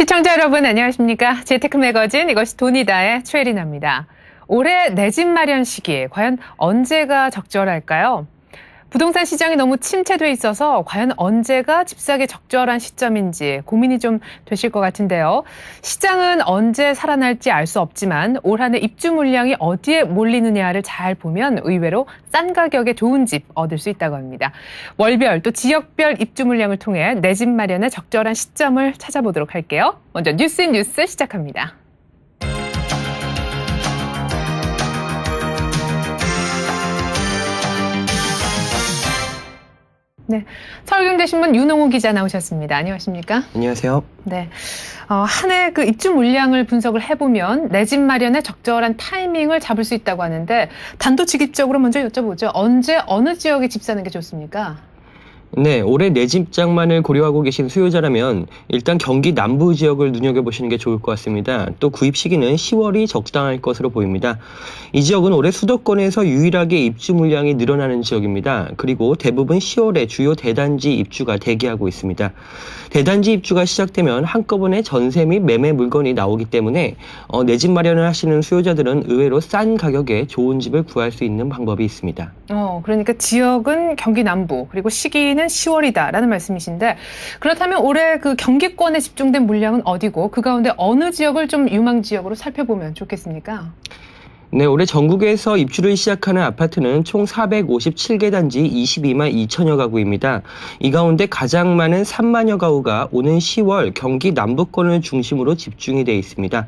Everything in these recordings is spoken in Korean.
시청자 여러분 안녕하십니까? 재테크 매거진 이것이 돈이다의 최혜린입니다. 올해 내 집 마련 시기 과연 언제가 적절할까요? 부동산 시장이 너무 침체돼 있어서 과연 언제가 집 사기 적절한 시점인지 고민이 좀 되실 것 같은데요. 시장은 언제 살아날지 알 수 없지만 올 한 해 입주 물량이 어디에 몰리느냐를 잘 보면 의외로 싼 가격에 좋은 집 얻을 수 있다고 합니다. 월별 또 지역별 입주 물량을 통해 내 집 마련의 적절한 시점을 찾아보도록 할게요. 먼저 뉴스 시작합니다. 네, 서울경제신문 윤홍우 기자 나오셨습니다. 안녕하십니까? 안녕하세요. 네, 한 해 그 입주 물량을 분석을 해보면 내 집 마련에 적절한 타이밍을 잡을 수 있다고 하는데 단도직입적으로 먼저 여쭤보죠. 언제 어느 지역에 집 사는 게 좋습니까? 네, 올해 내 집 장만을 고려하고 계신 수요자라면 일단 경기 남부 지역을 눈여겨보시는 게 좋을 것 같습니다. 또 구입 시기는 10월이 적당할 것으로 보입니다. 이 지역은 올해 수도권에서 유일하게 입주 물량이 늘어나는 지역입니다. 그리고 대부분 10월에 주요 대단지 입주가 대기하고 있습니다. 대단지 입주가 시작되면 한꺼번에 전세 및 매매 물건이 나오기 때문에 내 집 마련을 하시는 수요자들은 의외로 싼 가격에 좋은 집을 구할 수 있는 방법이 있습니다. 그러니까 지역은 경기 남부 그리고 시기는 10월이다라는 말씀이신데 그렇다면 올해 그 경기권에 집중된 물량은 어디고 그 가운데 어느 지역을 좀 유망 지역으로 살펴보면 좋겠습니까? 네, 올해 전국에서 입주를 시작하는 아파트는 총 457개 단지 22만 2천여 가구입니다. 이 가운데 가장 많은 3만여 가구가 오는 10월 경기 남부권을 중심으로 집중이 되어 있습니다.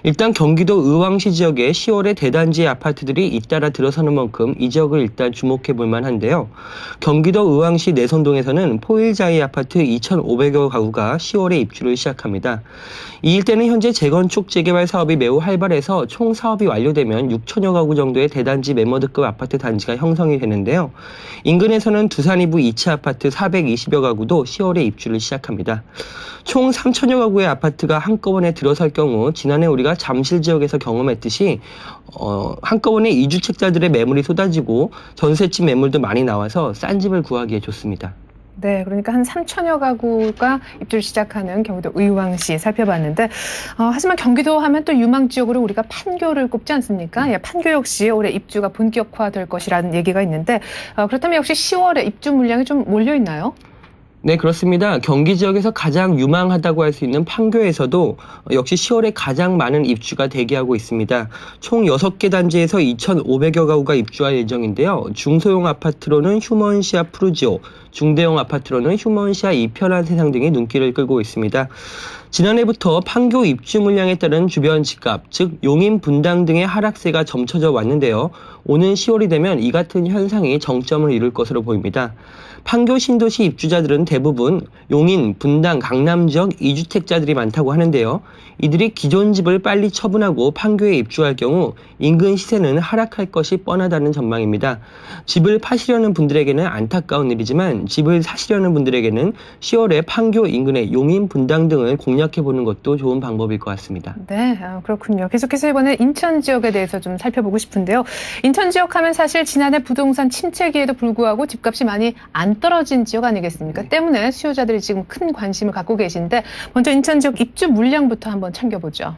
일단 경기도 의왕시 지역에 10월에 대단지 아파트들이 잇따라 들어서는 만큼 이 지역을 일단 주목해 볼 만한데요. 경기도 의왕시 내선동에서는 포일자이 아파트 2,500여 가구가 10월에 입주를 시작합니다. 이 일대는 현재 재건축 재개발 사업이 매우 활발해서 총 사업이 완료되면 6천여 가구 정도의 대단지 매머드급 아파트 단지가 형성이 되는데요. 인근에서는 두산 이부 2차 아파트 420여 가구도 10월에 입주를 시작합니다. 총 3천여 가구의 아파트가 한꺼번에 들어설 경우 지난해 우리가 잠실 지역에서 경험했듯이 한꺼번에 이주책자들의 매물이 쏟아지고 전세집 매물도 많이 나와서 싼 집을 구하기에 좋습니다. 네, 그러니까 한 3천여 가구가 입주를 시작하는 경기도 의왕시 살펴봤는데 하지만 경기도 하면 또 유망 지역으로 우리가 판교를 꼽지 않습니까? 예, 판교 역시 올해 입주가 본격화될 것이라는 얘기가 있는데 그렇다면 역시 10월에 입주 물량이 좀 몰려 있나요? 네, 그렇습니다. 경기 지역에서 가장 유망하다고 할 수 있는 판교에서도 역시 10월에 가장 많은 입주가 대기하고 있습니다. 총 6개 단지에서 2,500여 가구가 입주할 예정인데요. 중소형 아파트로는 휴먼시아 푸르지오, 중대형 아파트로는 휴먼시아 이편한 세상 등이 눈길을 끌고 있습니다. 지난해부터 판교 입주 물량에 따른 주변 집값, 즉 용인, 분당 등의 하락세가 점쳐져 왔는데요. 오는 10월이 되면 이 같은 현상이 정점을 이룰 것으로 보입니다. 판교 신도시 입주자들은 대부분 용인, 분당, 강남 지역 이주택자들이 많다고 하는데요. 이들이 기존 집을 빨리 처분하고 판교에 입주할 경우 인근 시세는 하락할 것이 뻔하다는 전망입니다. 집을 파시려는 분들에게는 안타까운 일이지만 집을 사시려는 분들에게는 10월에 판교 인근의 용인, 분당 등을 공략해보는 것도 좋은 방법일 것 같습니다. 네, 그렇군요. 계속해서 이번에 인천 지역에 대해서 좀 살펴보고 싶은데요. 인천 지역 하면 사실 지난해 부동산 침체기에도 불구하고 집값이 많이 안 떨어진 지역 아니겠습니까? 때문에 수요자들이 지금 큰 관심을 갖고 계신데 먼저 인천 지역 입주 물량부터 한번 챙겨보죠.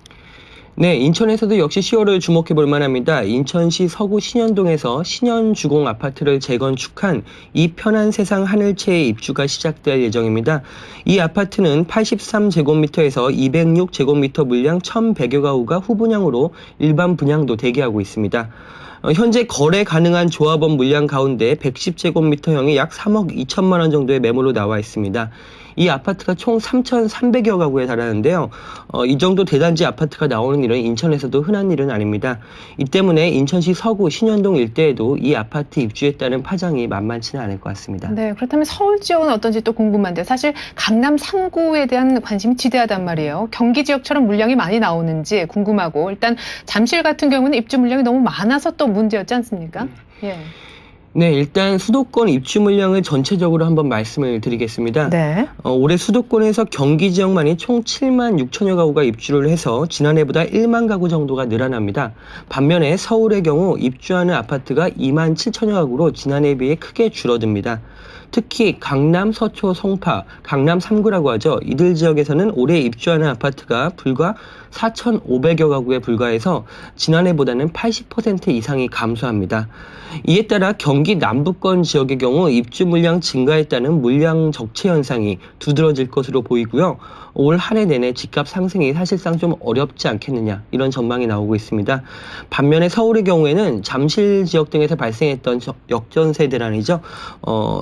네, 인천에서도 역시 10월을 주목해 볼 만합니다. 인천시 서구 신현동에서 신현주공 아파트를 재건축한 이편한 세상 하늘채의 입주가 시작될 예정입니다. 이 아파트는 83제곱미터에서 206제곱미터 물량 1,100여 가구가 후분양으로 일반 분양도 대기하고 있습니다. 현재 거래 가능한 조합원 물량 가운데 110제곱미터형이 약 3억 2천만 원 정도의 매물로 나와 있습니다. 이 아파트가 총 3,300여 가구에 달하는데요. 이 정도 대단지 아파트가 나오는 일은 인천에서도 흔한 일은 아닙니다. 이 때문에 인천시 서구 신현동 일대에도 이 아파트 입주했다는 파장이 만만치는 않을 것 같습니다. 네, 그렇다면 서울 지역은 어떤지 또 궁금한데 사실 강남 3구에 대한 관심이 지대하단 말이에요. 경기 지역처럼 물량이 많이 나오는지 궁금하고 일단 잠실 같은 경우는 입주 물량이 너무 많아서 또 문제였지 않습니까? 예. 네, 일단 수도권 입주 물량을 전체적으로 한번 말씀을 드리겠습니다. 네. 올해 수도권에서 경기 지역만이 총 7만 6천여 가구가 입주를 해서 지난해보다 1만 가구 정도가 늘어납니다. 반면에 서울의 경우 입주하는 아파트가 2만 7천여 가구로 지난해에 비해 크게 줄어듭니다. 특히 강남, 서초, 송파, 강남 3구라고 하죠. 이들 지역에서는 올해 입주하는 아파트가 불과 4,500여 가구에 불과해서 지난해보다는 80% 이상이 감소합니다. 이에 따라 경기 남부권 지역의 경우 입주 물량 증가에 따른 물량 적체 현상이 두드러질 것으로 보이고요. 올 한 해 내내 집값 상승이 사실상 좀 어렵지 않겠느냐 이런 전망이 나오고 있습니다. 반면에 서울의 경우에는 잠실 지역 등에서 발생했던 역전세 대란이죠.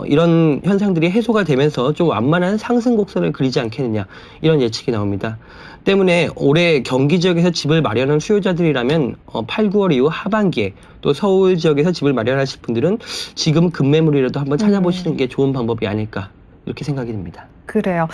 이런 현상들이 해소가 되면서 좀 완만한 상승 곡선을 그리지 않겠느냐 이런 예측이 나옵니다. 때문에 올해 경기 지역에서 집을 마련한 수요자들이라면 8, 9월 이후 하반기에 또 서울 지역에서 집을 마련하실 분들은 지금 급매물이라도 한번 찾아보시는 게 좋은 방법이 아닐까 이렇게 생각이 듭니다. 그래요.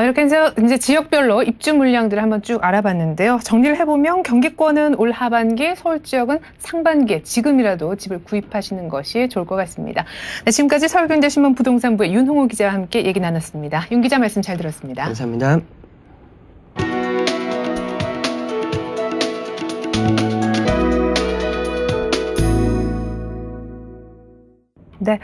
이렇게 해서 이제 지역별로 입주 물량들을 한번 쭉 알아봤는데요. 정리를 해보면 경기권은 올 하반기, 서울 지역은 상반기에 지금이라도 집을 구입하시는 것이 좋을 것 같습니다. 네, 지금까지 서울경제신문 부동산부의 윤홍호 기자와 함께 얘기 나눴습니다. 윤 기자 말씀 잘 들었습니다. 감사합니다. 네,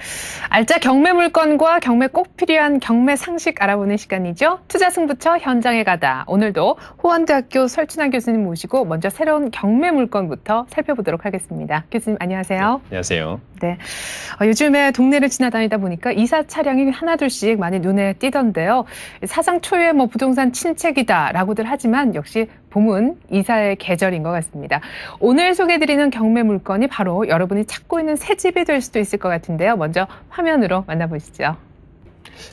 알짜 경매 물건과 경매 꼭 필요한 경매 상식 알아보는 시간이죠. 투자 승부처 현장에 가다. 오늘도 호원대학교 설춘환 교수님 모시고 먼저 새로운 경매 물건부터 살펴보도록 하겠습니다. 교수님 안녕하세요. 네, 안녕하세요. 네, 요즘에 동네를 지나다니다 보니까 이사 차량이 하나둘씩 많이 눈에 띄던데요. 사상 초유의 부동산 침체기다라고들 하지만 역시 봄은 이사의 계절인 것 같습니다. 오늘 소개해드리는 경매 물건이 바로 여러분이 찾고 있는 새 집이 될 수도 있을 것 같은데요. 먼저 화면으로 만나보시죠.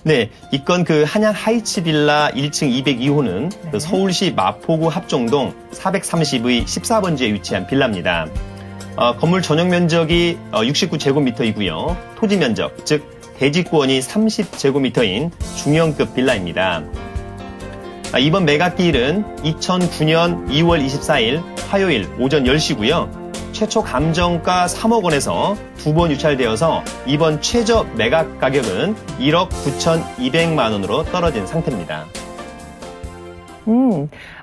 네, 이 건 그 한양 하이츠 빌라 1층 202호는 네. 그 서울시 마포구 합정동 430의 14번지에 위치한 빌라입니다. 건물 전용 면적이 69제곱미터이고요. 토지 면적, 즉 대지권이 30제곱미터인 중형급 빌라입니다. 이번 매각기일은 2009년 2월 24일 화요일 오전 10시고요. 최초 감정가 3억 원에서 두 번 유찰되어서 이번 최저 매각 가격은 1억 9,200만 원으로 떨어진 상태입니다.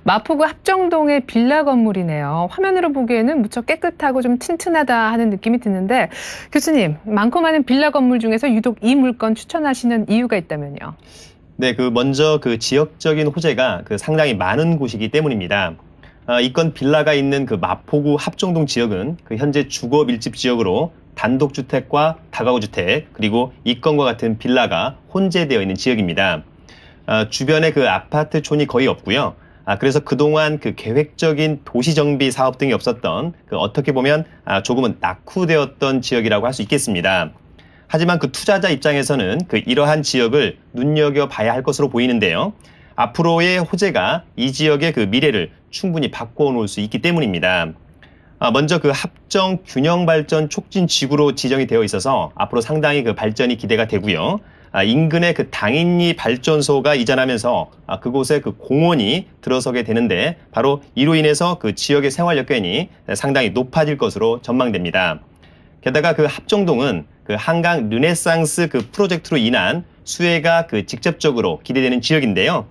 마포구 합정동의 빌라 건물이네요. 화면으로 보기에는 무척 깨끗하고 좀 튼튼하다 하는 느낌이 드는데 교수님, 많고 많은 빌라 건물 중에서 유독 이 물건 추천하시는 이유가 있다면요? 네, 먼저 지역적인 호재가 상당히 많은 곳이기 때문입니다. 이 건 빌라가 있는 마포구 합정동 지역은 현재 주거 밀집 지역으로 단독주택과 다가구주택 그리고 이 건과 같은 빌라가 혼재되어 있는 지역입니다. 주변에 아파트촌이 거의 없고요. 그래서 그동안 계획적인 도시정비 사업 등이 없었던 어떻게 보면 조금은 낙후되었던 지역이라고 할 수 있겠습니다. 하지만 투자자 입장에서는 이러한 지역을 눈여겨봐야 할 것으로 보이는데요. 앞으로의 호재가 이 지역의 미래를 충분히 바꿔놓을 수 있기 때문입니다. 먼저 합정 균형발전 촉진지구로 지정이 되어 있어서 앞으로 상당히 발전이 기대가 되고요. 인근에 당인리 발전소가 이전하면서 그곳에 공원이 들어서게 되는데 바로 이로 인해서 지역의 생활 여건이 상당히 높아질 것으로 전망됩니다. 게다가 합정동은 한강 르네상스 프로젝트로 인한 수혜가 직접적으로 기대되는 지역인데요.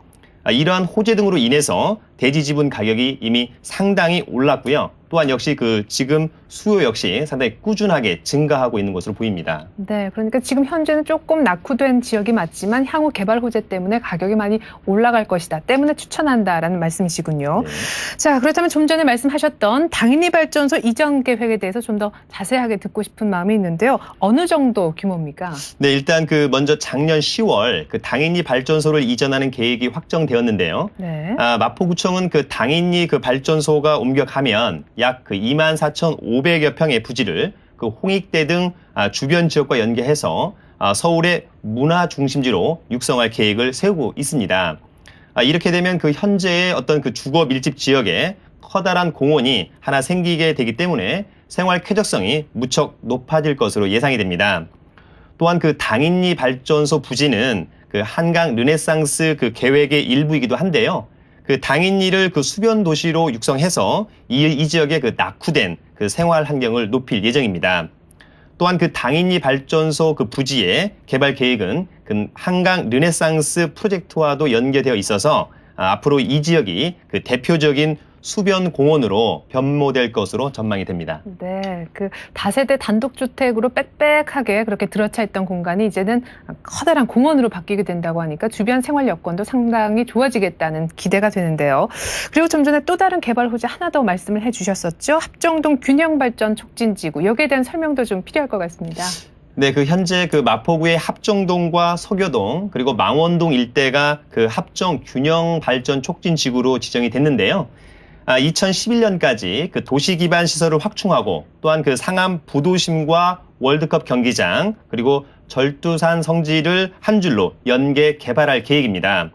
이러한 호재 등으로 인해서 대지 지분 가격이 이미 상당히 올랐고요. 또한 역시 지금 수요 역시 상당히 꾸준하게 증가하고 있는 것으로 보입니다. 네, 그러니까 지금 현재는 조금 낙후된 지역이 맞지만 향후 개발 호재 때문에 가격이 많이 올라갈 것이다. 때문에 추천한다라는 말씀이시군요. 네. 자, 그렇다면 좀 전에 말씀하셨던 당인리 발전소 이전 계획에 대해서 좀 더 자세하게 듣고 싶은 마음이 있는데요. 어느 정도 규모입니까? 네, 일단 작년 10월 당인리 발전소를 이전하는 계획이 확정되었는데요. 네. 마포구청은 당인리 발전소가 옮겨가면 약 24,500여 평의 부지를 홍익대 등 주변 지역과 연계해서 서울의 문화 중심지로 육성할 계획을 세우고 있습니다. 이렇게 되면 현재의 어떤 주거 밀집 지역에 커다란 공원이 하나 생기게 되기 때문에 생활 쾌적성이 무척 높아질 것으로 예상이 됩니다. 또한 당인리 발전소 부지는 한강 르네상스 계획의 일부이기도 한데요. 당인리를 수변 도시로 육성해서 이 지역의 낙후된 생활 환경을 높일 예정입니다. 또한 그 당인리 발전소 그 부지의 개발 계획은 그 한강 르네상스 프로젝트와도 연계되어 있어서 앞으로 이 지역이 그 대표적인 수변 공원으로 변모될 것으로 전망이 됩니다. 네, 그 다세대 단독주택으로 빽빽하게 그렇게 들어차 있던 공간이 이제는 커다란 공원으로 바뀌게 된다고 하니까 주변 생활 여건도 상당히 좋아지겠다는 기대가 되는데요. 그리고 좀 전에 또 다른 개발 호재 하나 더 말씀을 해주셨었죠. 합정동 균형발전 촉진지구. 여기에 대한 설명도 좀 필요할 것 같습니다. 네, 그 현재 그 마포구의 합정동과 서교동 그리고 망원동 일대가 그 합정 균형 발전 촉진 지구로 지정이 됐는데요. 2011년까지 그 도시 기반 시설을 확충하고 또한 그 상암 부도심과 월드컵 경기장 그리고 절두산 성지를 한 줄로 연계 개발할 계획입니다.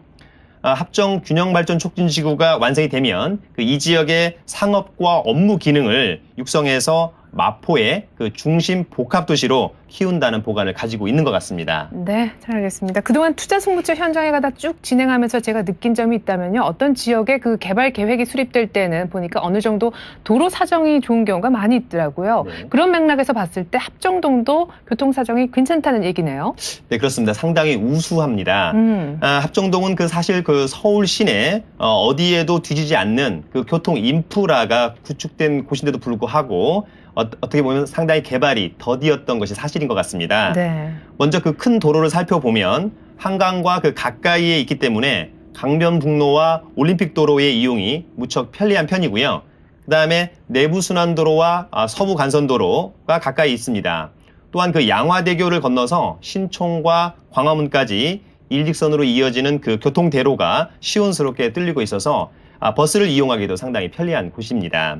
합정 균형 발전 촉진 지구가 완성이 되면 그 이 지역의 상업과 업무 기능을 육성해서 마포의 그 중심 복합 도시로 키운다는 보관을 가지고 있는 것 같습니다. 네, 잘 알겠습니다. 그동안 투자 승부처 현장에 가다 쭉 진행하면서 제가 느낀 점이 있다면요. 어떤 지역에 그 개발 계획이 수립될 때는 보니까 어느 정도 도로 사정이 좋은 경우가 많이 있더라고요. 네. 그런 맥락에서 봤을 때 합정동도 교통 사정이 괜찮다는 얘기네요. 네, 그렇습니다. 상당히 우수합니다. 합정동은 그 사실 그 서울 시내 어디에도 뒤지지 않는 그 교통 인프라가 구축된 곳인데도 불구하고 어떻게 보면 상당히 개발이 더디었던 것이 사실인 것 같습니다. 네. 먼저 그 큰 도로를 살펴보면 한강과 그 가까이에 있기 때문에 강변북로와 올림픽도로의 이용이 무척 편리한 편이고요. 그다음에 내부순환도로와 서부간선도로가 가까이 있습니다. 또한 그 양화대교를 건너서 신촌과 광화문까지 일직선으로 이어지는 그 교통대로가 시원스럽게 뚫리고 있어서 버스를 이용하기도 상당히 편리한 곳입니다.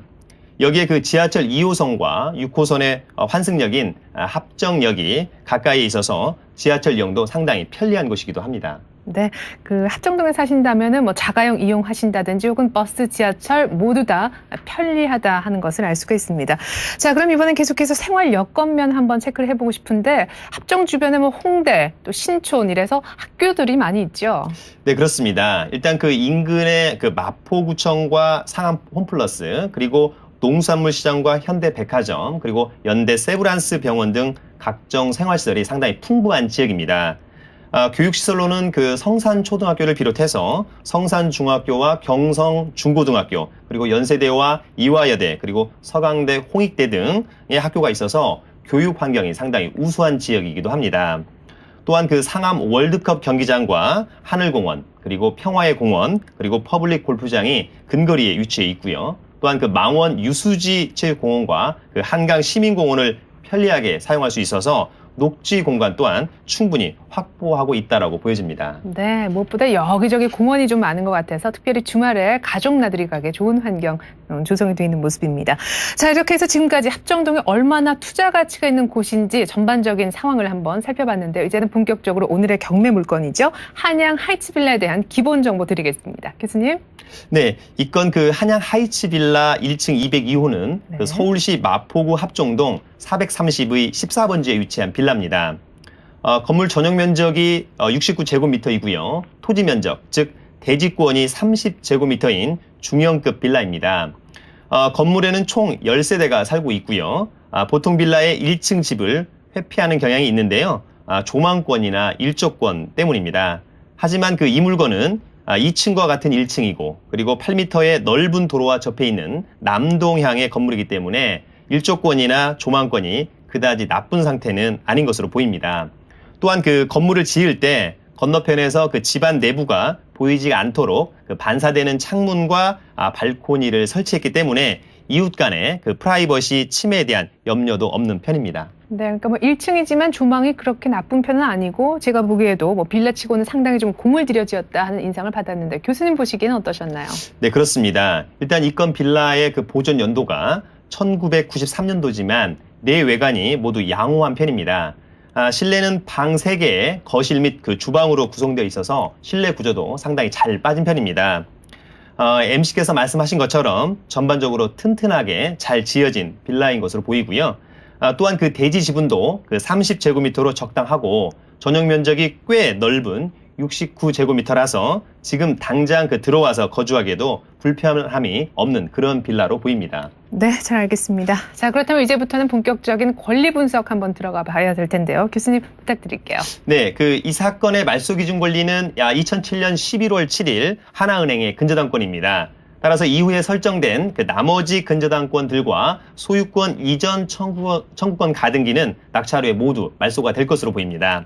여기에 그 지하철 2호선과 6호선의 환승역인 합정역이 가까이에 있어서 지하철 이용도 상당히 편리한 곳이기도 합니다. 네, 그 합정동에 사신다면은 뭐 자가용 이용하신다든지 혹은 버스, 지하철 모두 다 편리하다 하는 것을 알 수가 있습니다. 자, 그럼 이번엔 계속해서 생활 여건면 한번 체크를 해보고 싶은데 합정 주변에 뭐 홍대, 또 신촌 이래서 학교들이 많이 있죠. 네, 그렇습니다. 일단 그 인근의 그 마포구청과 상암 홈플러스 그리고 농수산물 시장과 현대백화점 그리고 연대 세브란스 병원 등 각종 생활시설이 상당히 풍부한 지역입니다. 교육시설로는 그 성산초등학교를 비롯해서 성산중학교와 경성중고등학교 그리고 연세대와 이화여대 그리고 서강대 홍익대 등의 학교가 있어서 교육 환경이 상당히 우수한 지역이기도 합니다. 또한 그 상암 월드컵 경기장과 하늘공원 그리고 평화의 공원 그리고 퍼블릭 골프장이 근거리에 위치해 있고요. 또한 그 망원 유수지 체육공원과 그 한강 시민공원을 편리하게 사용할 수 있어서 녹지 공간 또한 충분히 확보하고 있다라고 보여집니다. 네, 무엇보다 여기저기 공원이 좀 많은 것 같아서 특별히 주말에 가족 나들이 가기 좋은 환경 조성이 되어 있는 모습입니다. 자, 이렇게 해서 지금까지 합정동이 얼마나 투자 가치가 있는 곳인지 전반적인 상황을 한번 살펴봤는데요. 이제는 본격적으로 오늘의 경매 물건이죠. 한양 하이츠 빌라에 대한 기본 정보 드리겠습니다. 교수님. 네, 이 건 그 한양 하이츠 빌라 1층 202호는 네. 그 서울시 마포구 합정동 430의 14번지에 위치한 빌라입니다. 건물 전용 면적이 69제곱미터이고요. 토지 면적, 즉 대지권이 30제곱미터인 중형급 빌라입니다. 건물에는 총 10세대가 살고 있고요. 보통 빌라의 1층 집을 회피하는 경향이 있는데요. 조망권이나 일조권 때문입니다. 하지만 그 이 물건은 2층과 같은 1층이고 그리고 8m의 넓은 도로와 접해 있는 남동향의 건물이기 때문에 일조권이나 조망권이 그다지 나쁜 상태는 아닌 것으로 보입니다. 또한 그 건물을 지을 때 건너편에서 그 집안 내부가 보이지 않도록 그 반사되는 창문과 발코니를 설치했기 때문에 이웃 간의 그 프라이버시 침해에 대한 염려도 없는 편입니다. 네, 그러니까 뭐 1층이지만 조망이 그렇게 나쁜 편은 아니고 제가 보기에도 뭐 빌라치고는 상당히 좀 공을 들여지었다 하는 인상을 받았는데 교수님 보시기에는 어떠셨나요? 네, 그렇습니다. 일단 이 건 빌라의 그 보존 연도가 1993년도지만 내외관이 모두 양호한 편입니다. 실내는 방 3개에 거실 및 그 주방으로 구성되어 있어서 실내 구조도 상당히 잘 빠진 편입니다. MC께서 말씀하신 것처럼 전반적으로 튼튼하게 잘 지어진 빌라인 것으로 보이고요. 또한 그 대지 지분도 그 30제곱미터로 적당하고 전용 면적이 꽤 넓은 69제곱미터라서 지금 당장 들어와서 거주하기에도 불편함이 없는 그런 빌라로 보입니다. 네, 잘 알겠습니다. 자, 그렇다면 이제부터는 본격적인 권리 분석 한번 들어가 봐야 될 텐데요. 교수님 부탁드릴게요. 네, 이 사건의 말소 기준 권리는 2007년 11월 7일 하나은행의 근저당권입니다. 따라서 이후에 설정된 나머지 근저당권들과 소유권 이전 청구권 가등기는 낙찰 후에 모두 말소가 될 것으로 보입니다.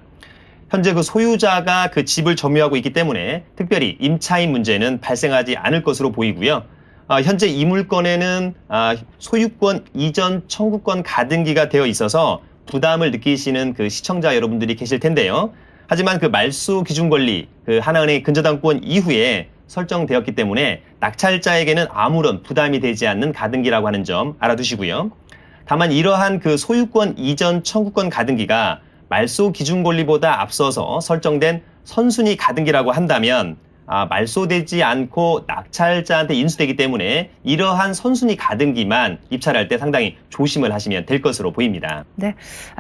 현재 소유자가 집을 점유하고 있기 때문에 특별히 임차인 문제는 발생하지 않을 것으로 보이고요. 현재 이 물건에는 소유권 이전 청구권 가등기가 되어 있어서 부담을 느끼시는 시청자 여러분들이 계실 텐데요. 하지만 말소 기준 권리, 하나은행의 근저당권 이후에 설정되었기 때문에 낙찰자에게는 아무런 부담이 되지 않는 가등기라고 하는 점 알아두시고요. 다만 이러한 소유권 이전 청구권 가등기가 말소 기준 권리보다 앞서서 설정된 선순위 가등기라고 한다면 말소되지 않고 낙찰자한테 인수되기 때문에 이러한 선순위 가등기만 입찰할 때 상당히 조심을 하시면 될 것으로 보입니다. 네,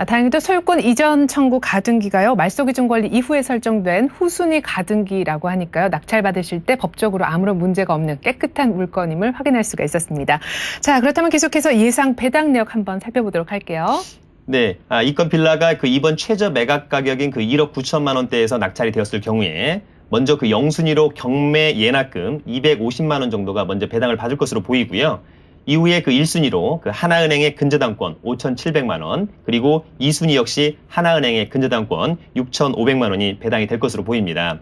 다행히도 소유권 이전 청구 가등기가요, 말소 기준 권리 이후에 설정된 후순위 가등기라고 하니까요, 낙찰 받으실 때 법적으로 아무런 문제가 없는 깨끗한 물건임을 확인할 수가 있었습니다. 자, 그렇다면 계속해서 예상 배당 내역 한번 살펴보도록 할게요. 네, 이 건 빌라가 이번 최저 매각 가격인 1억 9천만 원대에서 낙찰이 되었을 경우에 먼저 영순위로 경매 예납금 250만 원 정도가 먼저 배당을 받을 것으로 보이고요. 이후에 1순위로 하나은행의 근저당권 5,700만 원, 그리고 2순위 역시 하나은행의 근저당권 6,500만 원이 배당이 될 것으로 보입니다.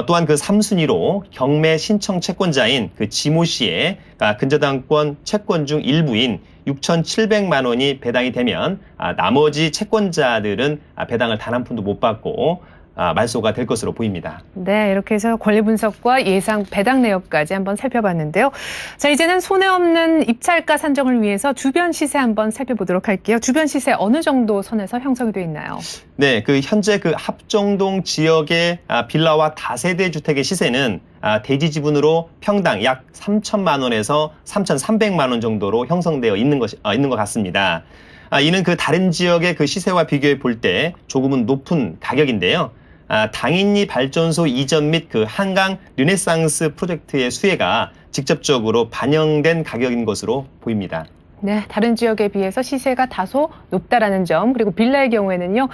또한 3순위로 경매 신청 채권자인 지모 씨의 근저당권 채권 중 일부인 6,700만 원이 배당이 되면 나머지 채권자들은 배당을 단 한 푼도 못 받고 말소가 될 것으로 보입니다. 네, 이렇게 해서 권리 분석과 예상 배당 내역까지 한번 살펴봤는데요. 자, 이제는 손해 없는 입찰가 산정을 위해서 주변 시세 한번 살펴보도록 할게요. 주변 시세 어느 정도 선에서 형성이 되어 있나요? 네, 현재 합정동 지역의 빌라와 다세대 주택의 시세는 대지 지분으로 평당 약 3천만 원에서 3,300만 원 정도로 형성되어 있는 것 같습니다. 이는 다른 지역의 시세와 비교해 볼 때 조금은 높은 가격인데요. 당인리 발전소 이전 및 한강 르네상스 프로젝트의 수혜가 직접적으로 반영된 가격인 것으로 보입니다. 네, 다른 지역에 비해서 시세가 다소 높다라는 점, 그리고 빌라의 경우에는요,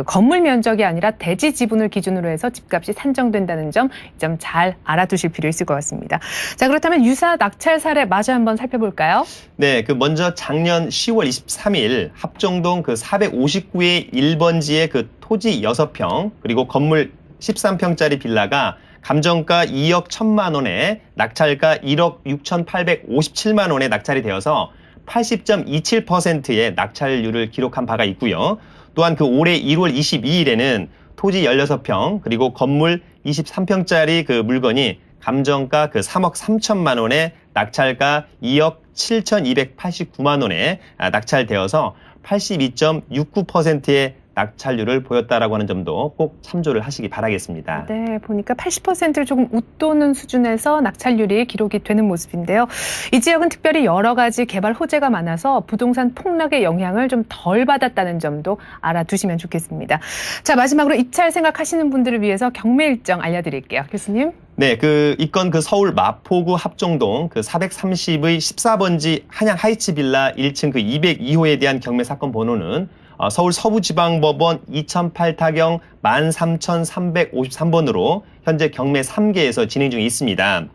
건물 면적이 아니라 대지 지분을 기준으로 해서 집값이 산정된다는 점, 이 점 잘 알아두실 필요 있을 것 같습니다. 자, 그렇다면 유사 낙찰 사례 마저 한번 살펴볼까요? 네, 먼저 작년 10월 23일 합정동 459의 1번지의 토지 6평, 그리고 건물 13평짜리 빌라가 감정가 2억 1천만 원에 낙찰가 1억 6,857만 원에 낙찰이 되어서 80.27%의 낙찰률을 기록한 바가 있고요. 또한 올해 1월 22일에는 토지 16평 그리고 건물 23평짜리 물건이 감정가 3억 3천만 원에 낙찰가 2억 7,289만 원에 낙찰되어서 82.69%의 낙찰률을 보였다라고 하는 점도 꼭 참조를 하시기 바라겠습니다. 네, 보니까 80%를 조금 웃도는 수준에서 낙찰률이 기록이 되는 모습인데요. 이 지역은 특별히 여러 가지 개발 호재가 많아서 부동산 폭락의 영향을 좀 덜 받았다는 점도 알아두시면 좋겠습니다. 자, 마지막으로 입찰 생각하시는 분들을 위해서 경매 일정 알려드릴게요. 교수님. 네, 이 건 서울 마포구 합정동 430의 14번지 한양 하이츠 빌라 1층 202호에 대한 경매 사건 번호는 서울 서부지방법원 2008타경 13,353번으로 현재 경매 3개에서 진행 중에 있습니다.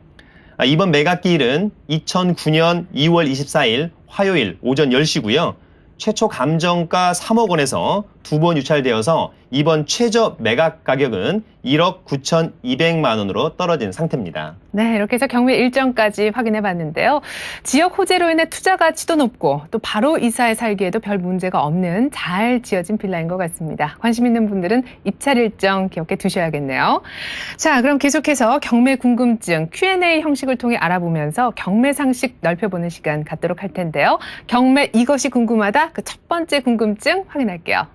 이번 매각기일은 2009년 2월 24일 화요일 오전 10시고요. 최초 감정가 3억 원에서 2번 유찰되어서 이번 최저 매각 가격은 1억 9,200만 원으로 떨어진 상태입니다. 네, 이렇게 해서 경매 일정까지 확인해 봤는데요. 지역 호재로 인해 투자 가치도 높고 또 바로 이사해 살기에도 별 문제가 없는 잘 지어진 빌라인 것 같습니다. 관심 있는 분들은 입찰 일정 기억해 두셔야겠네요. 자, 그럼 계속해서 경매 궁금증 Q&A 형식을 통해 알아보면서 경매 상식 넓혀보는 시간 갖도록 할 텐데요. 경매 이것이 궁금하다, 첫 번째 궁금증 확인할게요.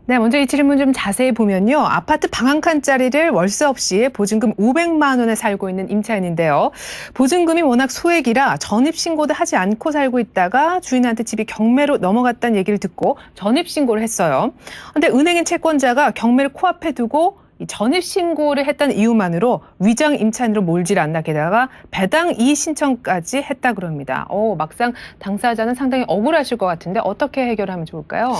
네, 먼저 이 질문 좀 자세히 보면요. 아파트 방 한 칸짜리를 월세 없이 보증금 500만 원에 살고 있는 임차인인데요. 보증금이 워낙 소액이라 전입신고도 하지 않고 살고 있다가 주인한테 집이 경매로 넘어갔다는 얘기를 듣고 전입신고를 했어요. 그런데 은행인 채권자가 경매를 코앞에 두고 이 전입신고를 했다는 이유만으로 위장 임차인으로 몰질 않나 게다가 배당 이의 신청까지 했다 그럽니다. 막상 당사자는 상당히 억울하실 것 같은데 어떻게 해결하면 좋을까요?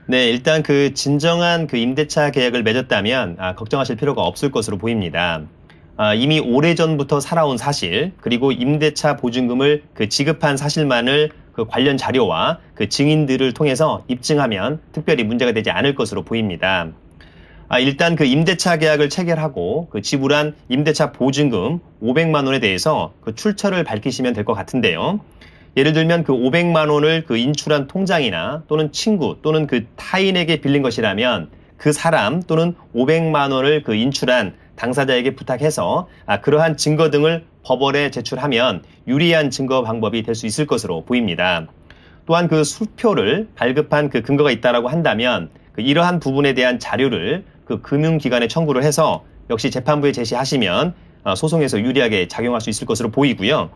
네, 일단 그 진정한 그 임대차 계약을 맺었다면 걱정하실 필요가 없을 것으로 보입니다. 이미 오래전부터 살아온 사실, 그리고 임대차 보증금을 그 지급한 사실만을 그 관련 자료와 그 증인들을 통해서 입증하면 특별히 문제가 되지 않을 것으로 보입니다. 일단 그 임대차 계약을 체결하고 그 지불한 임대차 보증금 500만 원에 대해서 그 출처를 밝히시면 될 것 같은데요. 예를 들면 그 500만 원을 그 인출한 통장이나 또는 친구 또는 그 타인에게 빌린 것이라면 그 사람 또는 500만 원을 그 인출한 당사자에게 부탁해서 그러한 증거 등을 법원에 제출하면 유리한 증거 방법이 될 수 있을 것으로 보입니다. 또한 그 수표를 발급한 그 근거가 있다라고 한다면 그 이러한 부분에 대한 자료를 그 금융기관에 청구를 해서 역시 재판부에 제시하시면 소송에서 유리하게 작용할 수 있을 것으로 보이고요.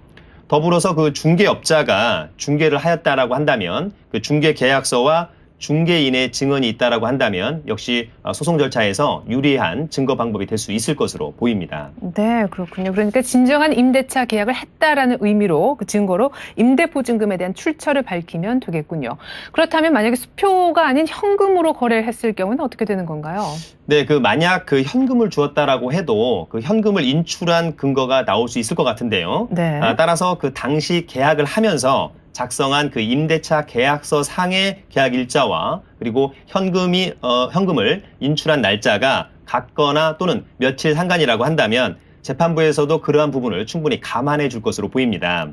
더불어서 그 중개업자가 중개를 하였다라고 한다면 그 중개 계약서와 중개인의 증언이 있다라고 한다면 역시 소송 절차에서 유리한 증거 방법이 될 수 있을 것으로 보입니다. 네, 그렇군요. 그러니까 진정한 임대차 계약을 했다라는 의미로 그 증거로 임대보증금에 대한 출처를 밝히면 되겠군요. 그렇다면 만약에 수표가 아닌 현금으로 거래를 했을 경우는 어떻게 되는 건가요? 네, 그 만약 그 현금을 주었다라고 해도 그 현금을 인출한 근거가 나올 수 있을 것 같은데요. 네. 따라서 그 당시 계약을 하면서 작성한 그 임대차 계약서 상의 계약 일자와 그리고 현금을 인출한 날짜가 같거나 또는 며칠 상간이라고 한다면 재판부에서도 그러한 부분을 충분히 감안해 줄 것으로 보입니다.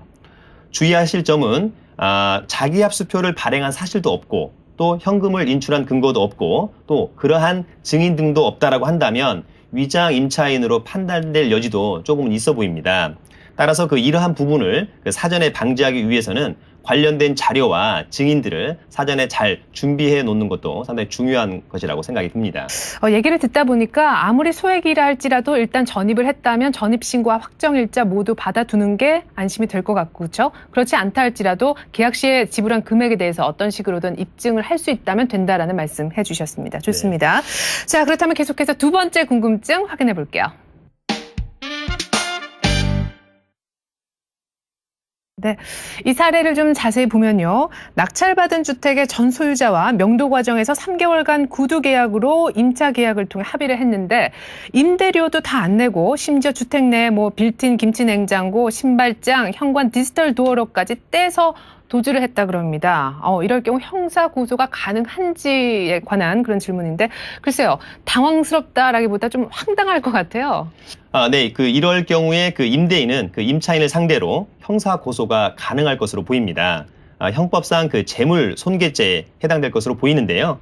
주의하실 점은 자기합수표를 발행한 사실도 없고 또 현금을 인출한 근거도 없고 또 그러한 증인 등도 없다라고 한다면 위장 임차인으로 판단될 여지도 조금은 있어 보입니다. 따라서 그 이러한 부분을 사전에 방지하기 위해서는 관련된 자료와 증인들을 사전에 잘 준비해 놓는 것도 상당히 중요한 것이라고 생각이 듭니다. 얘기를 듣다 보니까 아무리 소액이라 할지라도 일단 전입을 했다면 전입신고와 확정일자 모두 받아두는 게 안심이 될 것 같고, 그렇죠? 그렇지 않다 할지라도 계약 시에 지불한 금액에 대해서 어떤 식으로든 입증을 할 수 있다면 된다라는 말씀 해주셨습니다. 좋습니다. 네. 자, 그렇다면 계속해서 두 번째 궁금증 확인해 볼게요. 네, 이 사례를 좀 자세히 보면요. 낙찰받은 주택의 전 소유자와 명도 과정에서 3개월간 구두 계약으로 임차 계약을 통해 합의를 했는데 임대료도 다 안 내고 심지어 주택 내에 빌트인 김치 냉장고, 신발장, 현관 디지털 도어록까지 떼서 도주를 했다 그럽니다. 이럴 경우 형사 고소가 가능한지에 관한 그런 질문인데 글쎄요. 당황스럽다라기보다 좀 황당할 것 같아요. 네. 이럴 경우에 그 임대인은 그 임차인을 상대로 형사 고소가 가능할 것으로 보입니다. 형법상 그 재물 손괴죄에 해당될 것으로 보이는데요.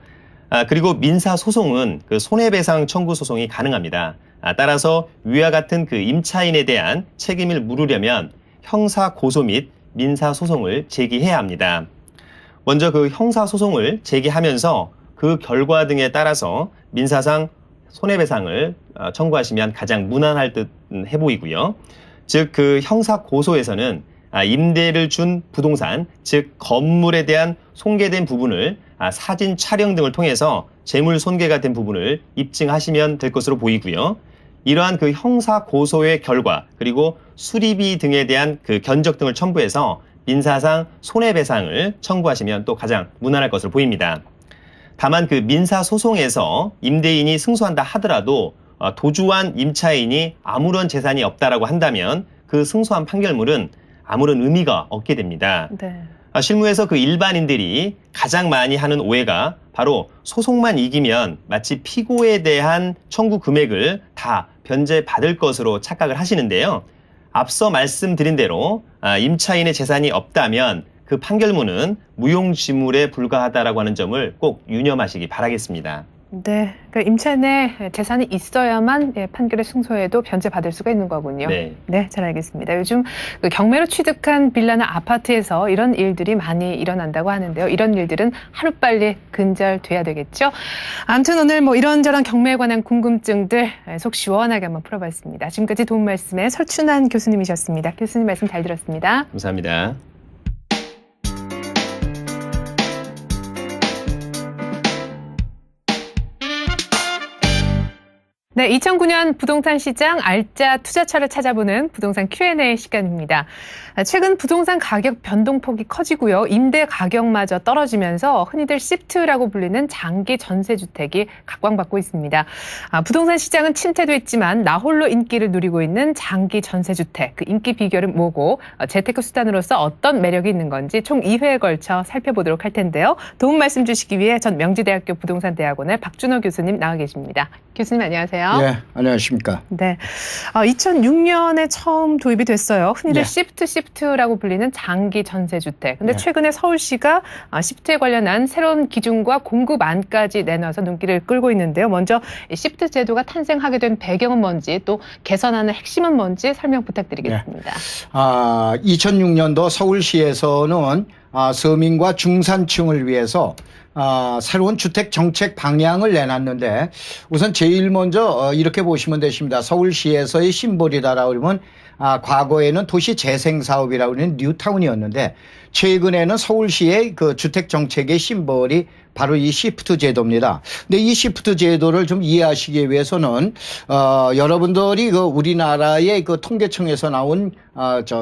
그리고 민사 소송은 그 손해배상 청구 소송이 가능합니다. 따라서 위와 같은 그 임차인에 대한 책임을 물으려면 형사 고소 및 민사 소송을 제기해야 합니다. 먼저 그 형사 소송을 제기하면서 그 결과 등에 따라서 민사상 손해배상을 청구하시면 가장 무난할 듯 해보이고요. 즉 그 형사 고소에서는 임대를 준 부동산, 즉 건물에 대한 손괴된 부분을 사진 촬영 등을 통해서 재물 손괴가 된 부분을 입증하시면 될 것으로 보이고요. 이러한 그 형사 고소의 결과 그리고 수리비 등에 대한 그 견적 등을 첨부해서 민사상 손해배상을 청구하시면 또 가장 무난할 것으로 보입니다. 다만 그 민사 소송에서 임대인이 승소한다 하더라도 도주한 임차인이 아무런 재산이 없다라고 한다면 그 승소한 판결문은 아무런 의미가 없게 됩니다. 네. 실무에서 그 일반인들이 가장 많이 하는 오해가 바로 소송만 이기면 마치 피고에 대한 청구 금액을 다 변제받을 것으로 착각을 하시는데요. 앞서 말씀드린 대로 임차인의 재산이 없다면 그 판결문은 무용지물에 불과하다라고 하는 점을 꼭 유념하시기 바라겠습니다. 네, 그러니까 임차인의 재산이 있어야만 판결의 승소에도 변제받을 수가 있는 거군요. 네. 네, 잘 알겠습니다. 요즘 그 경매로 취득한 빌라나 아파트에서 이런 일들이 많이 일어난다고 하는데요. 이런 일들은 하루빨리 근절돼야 되겠죠. 아무튼 오늘 뭐 이런저런 경매에 관한 궁금증들 속 시원하게 한번 풀어봤습니다. 지금까지 도움 말씀에 설춘환 교수님이셨습니다. 교수님 말씀 잘 들었습니다. 감사합니다. 네, 2009년 부동산 시장 알짜 투자처를 찾아보는 부동산 Q&A 시간입니다. 최근 부동산 가격 변동폭이 커지고요. 임대 가격마저 떨어지면서 흔히들 시프트라고 불리는 장기 전세주택이 각광받고 있습니다. 부동산 시장은 침체도 있지만 나홀로 인기를 누리고 있는 장기 전세주택, 그 인기 비결은 뭐고 재테크 수단으로서 어떤 매력이 있는 건지 총 2회에 걸쳐 살펴보도록 할 텐데요. 도움 말씀 주시기 위해 전 명지대학교 부동산대학원의 박준호 교수님 나와 계십니다. 교수님 안녕하세요. 네, 안녕하십니까. 네, 2006년에 처음 도입이 됐어요. 흔히들 네. 시프트라고 불리는 장기 전세주택. 근데 네. 최근에 서울시가 시프트에 관련한 새로운 기준과 공급안까지 내놔서 눈길을 끌고 있는데요. 먼저 이 시프트 제도가 탄생하게 된 배경은 뭔지 또 개선하는 핵심은 뭔지 설명 부탁드리겠습니다. 2006년도 서울시에서는 서민과 중산층을 위해서 새로운 주택 정책 방향을 내놨는데 우선 제일 먼저 이렇게 보시면 되십니다. 서울시에서의 심볼이다라고 그러면 과거에는 도시 재생 사업이라고 하는 뉴타운이었는데 최근에는 서울시의 그 주택 정책의 심볼이 바로 이 시프트 제도입니다. 근데 이 시프트 제도를 좀 이해하시기 위해서는 여러분들이 그 우리나라의 그 통계청에서 나온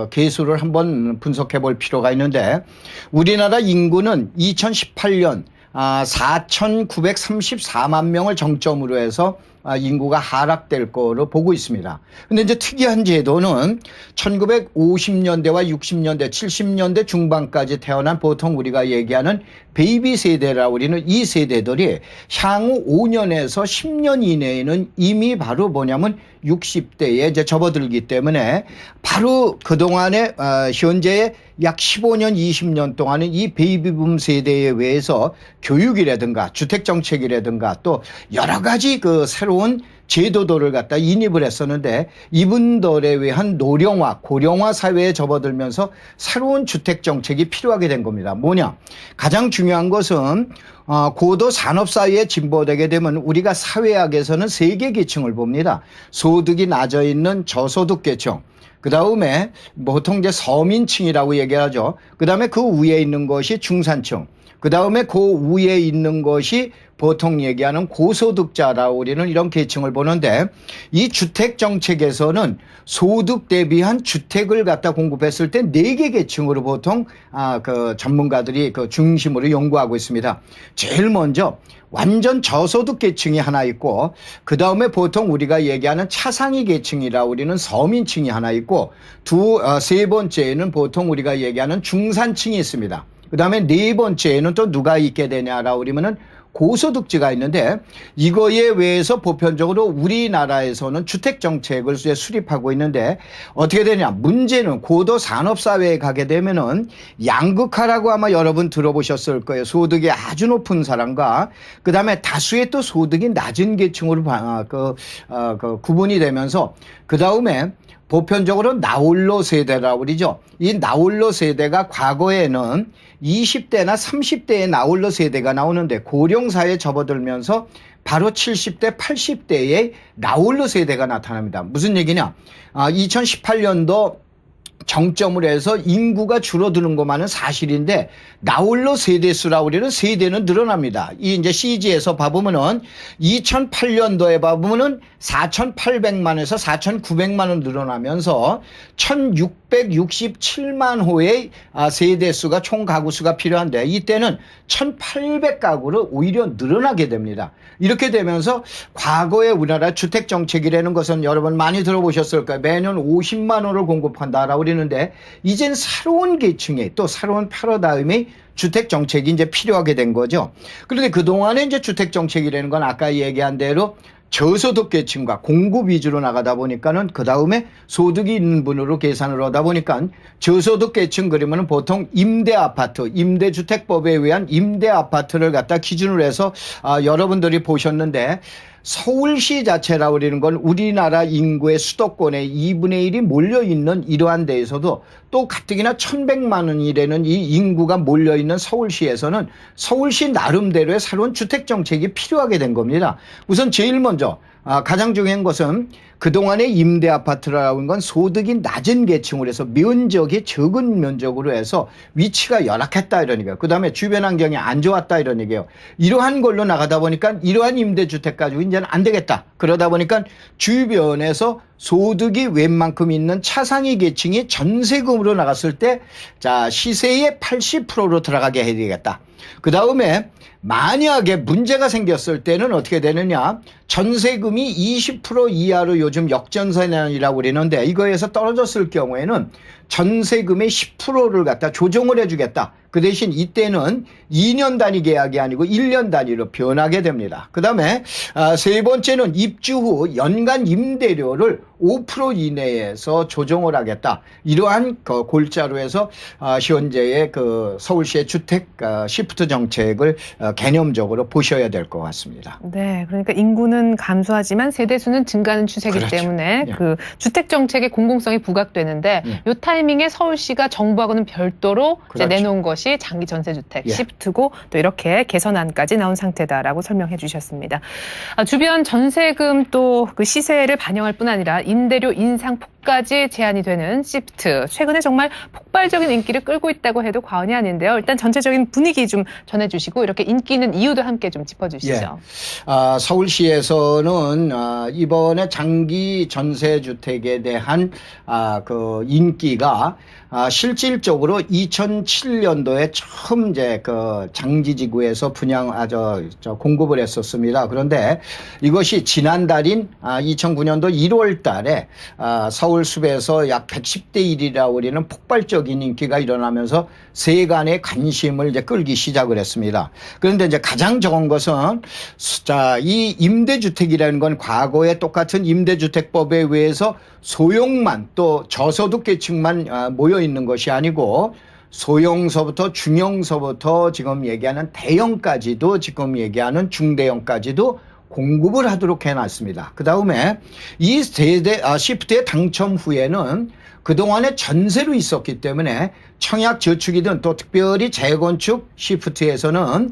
계수를 한번 분석해 볼 필요가 있는데 우리나라 인구는 2018년 4,934만 명을 정점으로 해서 인구가 하락될 거로 보고 있습니다. 근데 이제 특이한 제도는 1950년대와 60년대, 70년대 중반까지 태어난 보통 우리가 얘기하는 베이비 세대라고 우리는 이 세대들이 향후 5년에서 10년 이내에는 이미 바로 뭐냐면 60대에 이제 접어들기 때문에 바로 그동안에 현재의 약 15년, 20년 동안은 이 베이비붐 세대에 의해서 교육이라든가 주택정책이라든가 또 여러 가지 그 새로운 제도들을 갖다 인입을 했었는데 이분들에 의한 노령화, 고령화 사회에 접어들면서 새로운 주택정책이 필요하게 된 겁니다. 뭐냐? 가장 중요한 것은 고도 산업사회에 진보되게 되면 우리가 사회학에서는 세 개 계층을 봅니다. 소득이 낮아 있는 저소득 계층. 그 다음에 보통 이제 서민층이라고 얘기하죠. 그 다음에 그 위에 있는 것이 중산층. 그 다음에 그 위에 있는 것이 보통 얘기하는 고소득자라고 우리는 이런 계층을 보는데 이 주택 정책에서는 소득 대비한 주택을 갖다 공급했을 때 4개 계층으로 보통 그 전문가들이 그 중심으로 연구하고 있습니다. 제일 먼저 완전 저소득 계층이 하나 있고 그 다음에 보통 우리가 얘기하는 차상위 계층이라고 우리는 서민층이 하나 있고 세 번째에는 보통 우리가 얘기하는 중산층이 있습니다. 그 다음에 네 번째에는 또 누가 있게 되냐라고 그러면은 고소득지가 있는데 이거에 의해서 보편적으로 우리나라에서는 주택정책을 수립하고 있는데 어떻게 되냐. 문제는 고도 산업사회에 가게 되면은 양극화라고 아마 여러분 들어보셨을 거예요. 소득이 아주 높은 사람과 그 다음에 다수의 또 소득이 낮은 계층으로 구분이 되면서 그 다음에 보편적으로 나홀로 세대라고 그러죠. 이 나홀로 세대가 과거에는 20대나 30대의 나홀로 세대가 나오는데 고령사회에 접어들면서 바로 70대, 80대의 나홀로 세대가 나타납니다. 무슨 얘기냐? 2018년도 정점을 해서 인구가 줄어드는 것만은 사실인데 나홀로 세대수라고 우리는 세대는 늘어납니다. 이 이제 CG에서 봐보면은 2008년도에 봐보면은 4,800만에서 4,900만원 늘어나면서 1,667만 호의 세대수가 총 가구수가 필요한데 이때는 1,800가구로 오히려 늘어나게 됩니다. 이렇게 되면서 과거의 우리나라 주택정책이라는 것은 여러분 많이 들어보셨을 거예요. 매년 50만 호를 공급한다라고 그러는데 이젠 새로운 계층의 또 새로운 패러다임의 주택정책이 이제 필요하게 된 거죠. 그런데 그동안에 이제 주택정책이라는 건 아까 얘기한 대로 저소득 계층과 공급 위주로 나가다 보니까는 그 다음에 소득이 있는 분으로 계산을 하다 보니까 저소득 계층 그러면은 보통 임대 아파트, 임대주택법에 의한 임대 아파트를 갖다 기준으로 해서 여러분들이 보셨는데 서울시 자체라고 그러는 건 우리나라 인구의 수도권의 2분의 1이 몰려있는 이러한 데에서도 또 가뜩이나 1,100만 원이라는 이 인구가 몰려있는 서울시에서는 서울시 나름대로의 새로운 주택정책이 필요하게 된 겁니다. 우선 제일 먼저 가장 중요한 것은 그동안의 임대 아파트라는 건 소득이 낮은 계층으로 해서 면적이 적은 면적으로 해서 위치가 열악했다 이런 얘기예요. 그 다음에 주변 환경이 안 좋았다 이런 얘기예요. 이러한 걸로 나가다 보니까 이러한 임대주택 가지고 이제는 안 되겠다. 그러다 보니까 주변에서 소득이 웬만큼 있는 차상위 계층이 전세금으로 나갔을 때 자, 시세의 80%로 들어가게 해야 되겠다. 그 다음에 만약에 문제가 생겼을 때는 어떻게 되느냐. 전세금이 20% 이하로 요즘 역전세난이라고 그러는데 이거에서 떨어졌을 경우에는 전세금의 10%를 갖다 조정을 해주겠다. 그 대신 이때는 2년 단위 계약이 아니고 1년 단위로 변하게 됩니다. 그 다음에 세 번째는 입주 후 연간 임대료를 5% 이내에서 조정을 하겠다. 이러한 골자로 해서 현재의 그 서울시의 주택 시프트 정책을 개념적으로 보셔야 될 것 같습니다. 네, 그러니까 인구는 감소하지만 세대수는 증가하는 추세이기 그렇죠. 때문에 예. 그 주택 정책의 공공성이 부각되는데 이 타이밍에 서울시가 정부하고는 별도로 이제 그렇죠. 내놓은 것이 장기 전세주택 예. 시프트고 또 이렇게 개선안까지 나온 상태다라고 설명해 주셨습니다. 주변 전세금 또 그 시세를 반영할 뿐 아니라 임대료 인상폭까지 제한이 되는 시프트. 최근에 정말 폭발적인 인기를 끌고 있다고 해도 과언이 아닌데요. 일단 전체적인 분위기 좀 전해주시고 이렇게 인기 있는 이유도 함께 좀 짚어주시죠. 서울시에서는 이번에 장기 전세주택에 대한 그 인기가 실질적으로 2007년도에 처음 이제 그 장지지구에서 공급을 했었습니다. 그런데 이것이 지난달인 2009년도 1월 달에 서울숲에서 약 110대 1이라고 우리는 폭발적인 인기가 일어나면서 세간의 관심을 이제 끌기 시작을 했습니다. 그런데 이제 가장 적은 것은 이 임대주택이라는 건 과거에 똑같은 임대주택법에 의해서 소형만 또 저소득 계층만 모여 있는 것이 아니고 소형서부터 중형서부터 지금 얘기하는 대형까지도 지금 얘기하는 중대형까지도 공급을 하도록 해놨습니다. 그 다음에 이 세대 시프트의 당첨 후에는 그동안에 전세로 있었기 때문에 청약 저축이든 또 특별히 재건축 시프트에서는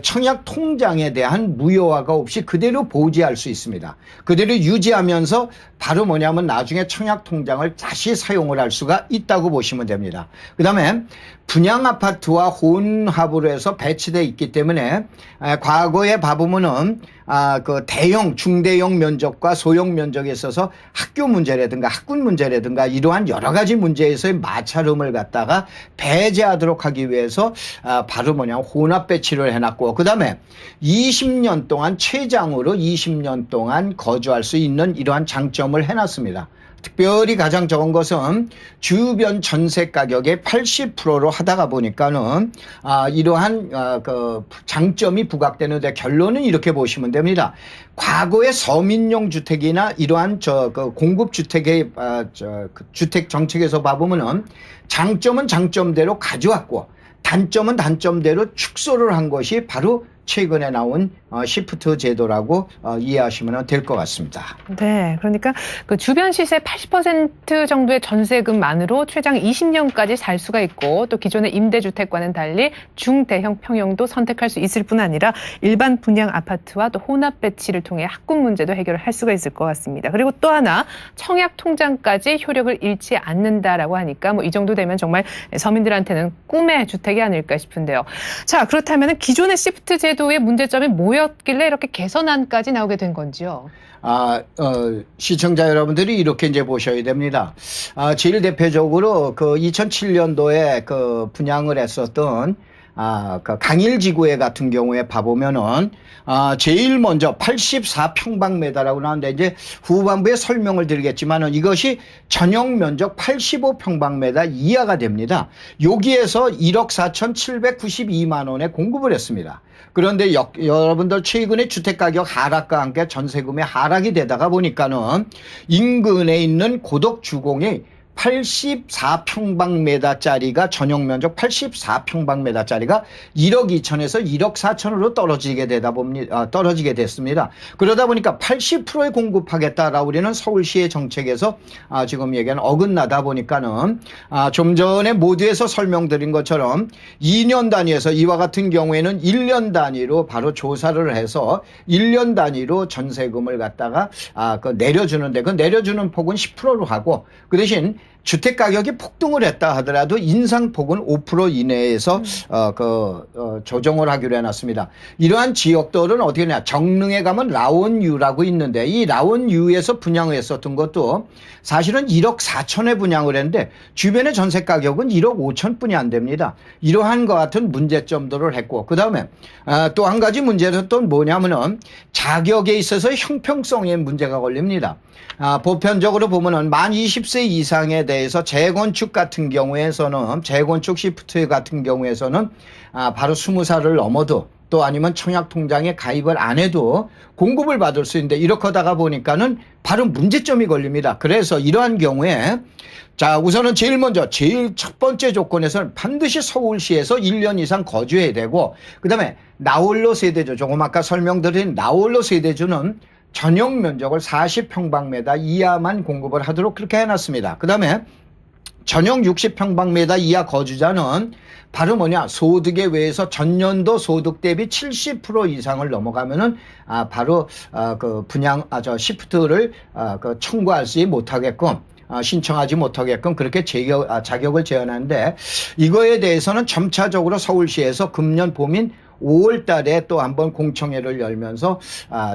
청약 통장에 대한 무효화가 없이 그대로 보지할 수 있습니다. 그대로 유지하면서 바로 뭐냐면 나중에 청약 통장을 다시 사용을 할 수가 있다고 보시면 됩니다. 그 다음에 분양 아파트와 혼합으로 해서 배치되어 있기 때문에 과거에 봐보면은 그 대형, 중대형 면적과 소형 면적에 있어서 학교 문제라든가 학군 문제라든가 이러한 여러 가지 문제에서의 마찰음을 갖다가 배제하도록 하기 위해서 바로 혼합 배치를 해놨고 그 다음에 20년 동안 최장으로 20년 동안 거주할 수 있는 이러한 장점을 해놨습니다. 특별히 가장 적은 것은 주변 전세 가격의 80%로 하다가 보니까는 이러한 그 장점이 부각되는데 결론은 이렇게 보시면 됩니다. 과거의 서민용 주택이나 이러한 그 공급 주택의 그 주택 정책에서 봐보면은 장점은 장점대로 가져왔고 단점은 단점대로 축소를 한 것이 바로 최근에 나온 시프트 제도라고 이해하시면 될 것 같습니다. 네, 그러니까 그 주변 시세 80% 정도의 전세금만으로 최장 20년까지 살 수가 있고 또 기존의 임대주택과는 달리 중대형 평형도 선택할 수 있을 뿐 아니라 일반 분양 아파트와 또 혼합 배치를 통해 학군 문제도 해결을 할 수가 있을 것 같습니다. 그리고 또 하나 청약 통장까지 효력을 잃지 않는다라고 하니까 뭐 이 정도 되면 정말 서민들한테는 꿈의 주택이 아닐까 싶은데요. 자, 그렇다면 기존의 시프트 제도의 문제점이 뭐였길래 이렇게 개선안까지 나오게 된 건지요? 시청자 여러분들이 이렇게 이제 보셔야 됩니다. 제일 대표적으로 그 2007년도에 그 분양을 했었던 그 강일지구에 같은 경우에 봐보면은 제일 먼저 84평방미터라고 나오는데 이제 후반부에 설명을 드리겠지만은 이것이 전용 면적 85평방미터 이하가 됩니다. 여기에서 1억 4,792만 원에 공급을 했습니다. 그런데 여러분들 최근에 주택가격 하락과 함께 전세금의 하락이 되다가 보니까는 인근에 있는 고덕 주공이 84평방미터짜리가 전용 면적 84평방미터짜리가 1억 2천에서 1억 4천으로 떨어지게 됐습니다. 그러다 보니까 80%에 공급하겠다라고 우리는 서울시의 정책에서 지금 얘기하는 어긋나다 보니까는 좀 전에 모두에서 설명드린 것처럼 2년 단위에서 이와 같은 경우에는 1년 단위로 바로 조사를 해서 1년 단위로 전세금을 갖다가 내려주는데 그 내려주는 폭은 10%로 하고 그 대신 주택 가격이 폭등을 했다 하더라도 인상폭은 5% 이내에서 조정을 하기로 해놨습니다. 이러한 지역들은 어떻게 되냐, 정릉에 가면 라원유라고 있는데 이 라원유에서 분양을 했었던 것도 사실은 1억 4천에 분양을 했는데 주변의 전세 가격은 1억 5천뿐이 안 됩니다. 이러한 것 같은 문제점들을 했고 그 다음에 또 한 가지 문제는 또 뭐냐면은 자격에 있어서 형평성에 문제가 걸립니다. 보편적으로 보면은 만 20세 이상에 대해서 재건축 같은 경우에서는 재건축 시프트 같은 경우에서는 바로 20살을 넘어도 또 아니면 청약통장에 가입을 안 해도 공급을 받을 수 있는데 이렇게 하다가 보니까는 바로 문제점이 걸립니다. 그래서 이러한 경우에 자, 우선은 제일 첫 번째 조건에서는 반드시 서울시에서 1년 이상 거주해야 되고 그 다음에 나홀로 세대주, 조금 아까 설명드린 나홀로 세대주는 전용 면적을 40평방미터 이하만 공급을 하도록 그렇게 해놨습니다. 그 다음에 전용 60평방미터 이하 거주자는 바로 소득에 의해서 전년도 소득 대비 70% 이상을 넘어가면은 바로 시프트를 청구하지 못하게끔 신청하지 못하게끔 그렇게 자격을 제한하는데 이거에 대해서는 점차적으로 서울시에서 금년 봄인 5월 달에 또 한번 공청회를 열면서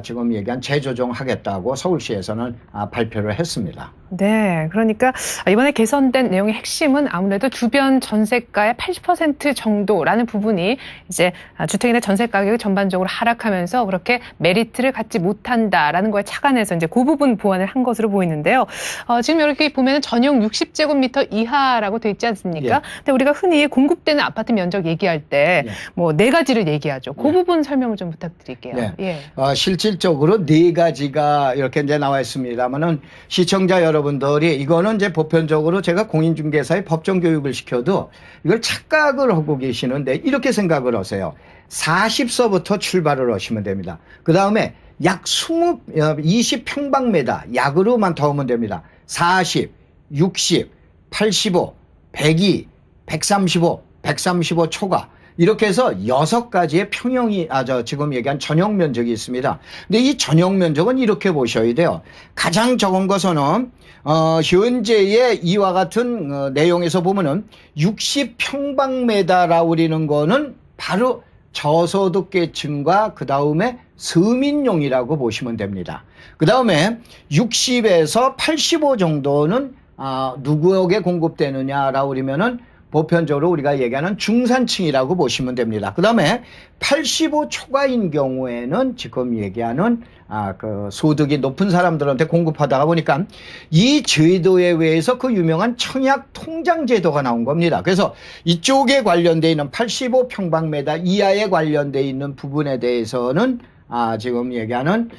지금 얘기한 재조정하겠다고 서울시에서는 발표를 했습니다. 네, 그러니까 이번에 개선된 내용의 핵심은 아무래도 주변 전세가의 80% 정도라는 부분이 이제 주택이나 전세 가격이 전반적으로 하락하면서 그렇게 메리트를 갖지 못한다라는 거에 착안해서 이제 그 부분 보완을 한 것으로 보이는데요. 지금 이렇게 보면 전용 60제곱미터 이하라고 돼 있지 않습니까? 예. 근데 우리가 흔히 공급되는 아파트 면적 얘기할 때 뭐 네 가지를 얘기하죠. 그 부분 설명을 좀 부탁드릴게요. 네. 예. 실질적으로 네 가지가 이렇게 이제 나와 있습니다만은 시청자 여러분들이 이거는 이제 보편적으로 제가 공인중개사의 법정 교육을 시켜도 이걸 착각을 하고 계시는데 이렇게 생각을 하세요. 40서부터 출발을 하시면 됩니다. 그 다음에 약 20평방미터 약으로만 더하면 됩니다. 40, 60, 85, 102, 135, 135 초과. 이렇게 해서 6가지의 평형이, 지금 얘기한 전용 면적이 있습니다. 근데 이 전용 면적은 이렇게 보셔야 돼요. 가장 적은 것은, 현재의 이와 같은 내용에서 보면은 60평방미터라고 그러는 거는 바로 저소득계층과 그 다음에 서민용이라고 보시면 됩니다. 그 다음에 60에서 85 정도는, 누구에게 공급되느냐라고 그러면은 보편적으로 우리가 얘기하는 중산층이라고 보시면 됩니다. 그 다음에 85 초과인 경우에는 지금 얘기하는 소득이 높은 사람들한테 공급하다가 보니까 이 제도에 의해서 그 유명한 청약 통장 제도가 나온 겁니다. 그래서 이쪽에 관련되어 있는 85평방미터 이하에 관련되어 있는 부분에 대해서는 지금 얘기하는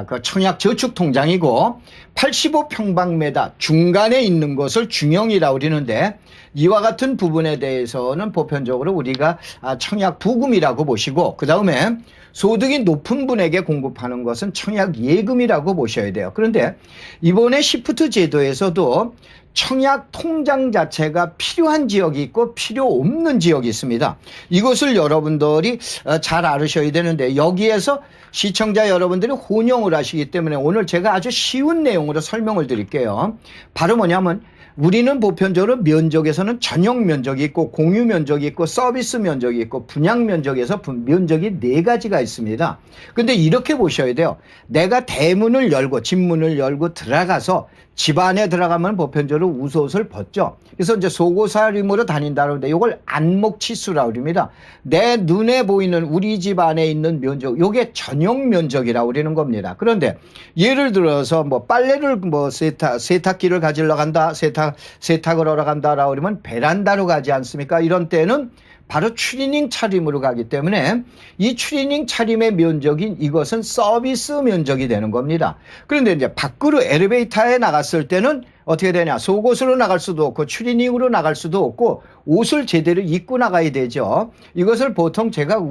그 청약 저축 통장이고 85평방미터 중간에 있는 것을 중형이라고 그러는데 이와 같은 부분에 대해서는 보편적으로 우리가 청약 부금이라고 보시고 그 다음에 소득이 높은 분에게 공급하는 것은 청약 예금이라고 보셔야 돼요. 그런데 이번에 시프트 제도에서도 청약 통장 자체가 필요한 지역이 있고 필요 없는 지역이 있습니다. 이것을 여러분들이 잘 알으셔야 되는데 여기에서 시청자 여러분들이 혼용을 하시기 때문에 오늘 제가 아주 쉬운 내용으로 설명을 드릴게요. 바로 뭐냐면 우리는 보편적으로 면적에서는 전용 면적이 있고 공유 면적이 있고 서비스 면적이 있고 분양 면적에서 면적이 4가지가 있습니다. 근데 이렇게 보셔야 돼요. 내가 대문을 열고 집문을 열고 들어가서 집안에 들어가면 보편적으로 웃옷을 벗죠. 그래서 이제 속옷차림으로 다닌다고 하는데 이걸 안목치수라고 합니다. 내 눈에 보이는 우리 집 안에 있는 면적, 요게 전용 면적이라고 그러는 겁니다. 그런데 예를 들어서 뭐 빨래를 뭐 세탁기를 가지러 간다, 세탁을 하러 간다라고 그러면 베란다로 가지 않습니까? 이런 때는 바로 추리닝 차림으로 가기 때문에 이 추리닝 차림의 면적인 이것은 서비스 면적이 되는 겁니다. 그런데 이제 밖으로 엘리베이터에 나갔을 때는 어떻게 되냐? 속옷으로 나갈 수도 없고 추리닝으로 나갈 수도 없고 옷을 제대로 입고 나가야 되죠. 이것을 보통 제가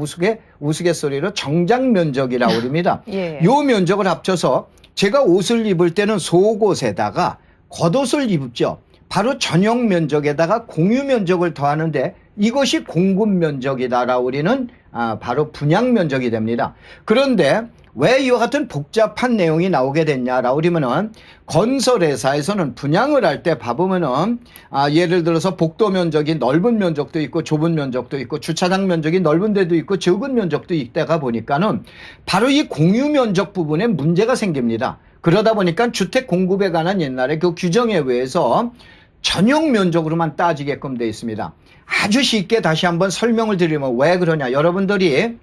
우스갯소리로 정장 면적이라고 합니다. 예. 요 면적을 합쳐서 제가 옷을 입을 때는 속옷에다가 겉옷을 입죠. 바로 전용 면적에다가 공유 면적을 더하는데 이것이 공급 면적이다라고 우리는 바로 분양 면적이 됩니다. 그런데 왜 이와 같은 복잡한 내용이 나오게 됐냐라고 그러면은 건설회사에서는 분양을 할 때 봐보면은 예를 들어서 복도 면적이 넓은 면적도 있고 좁은 면적도 있고 주차장 면적이 넓은 데도 있고 적은 면적도 있다가 보니까는 바로 이 공유 면적 부분에 문제가 생깁니다. 그러다 보니까 주택 공급에 관한 옛날에 그 규정에 의해서 전용 면적으로만 따지게끔 되어 있습니다. 아주 쉽게 다시 한번 설명을 드리면 왜 그러냐. 여러분들이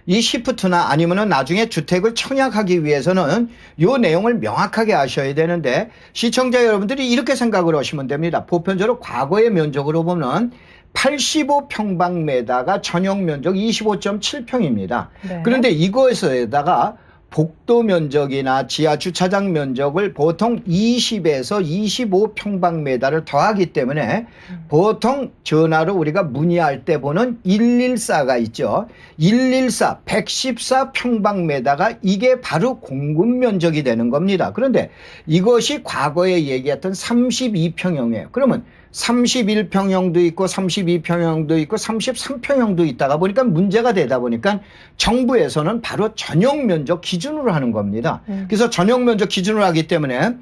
이 시프트나 아니면은 나중에 주택을 청약하기 위해서는 이 내용을 명확하게 아셔야 되는데 시청자 여러분들이 이렇게 생각을 하시면 됩니다. 보편적으로 과거의 면적으로 보면 85평방미터가 전용 면적 25.7평입니다. 네. 그런데 이거에서에다가 복도 면적이나 지하 주차장 면적을 보통 20에서 25평방미터를 더하기 때문에 보통 전화로 우리가 문의할 때 보는 114가 있죠. 114, 114평방미터가 이게 바로 공급 면적이 되는 겁니다. 그런데 이것이 과거에 얘기했던 32평형이에요. 그러면 31평형도 있고 32평형도 있고 33평형도 있다가 보니까 문제가 되다 보니까 정부에서는 바로 전용 면적 기준으로 하는 겁니다. 그래서 전용 면적 기준으로 하기 때문에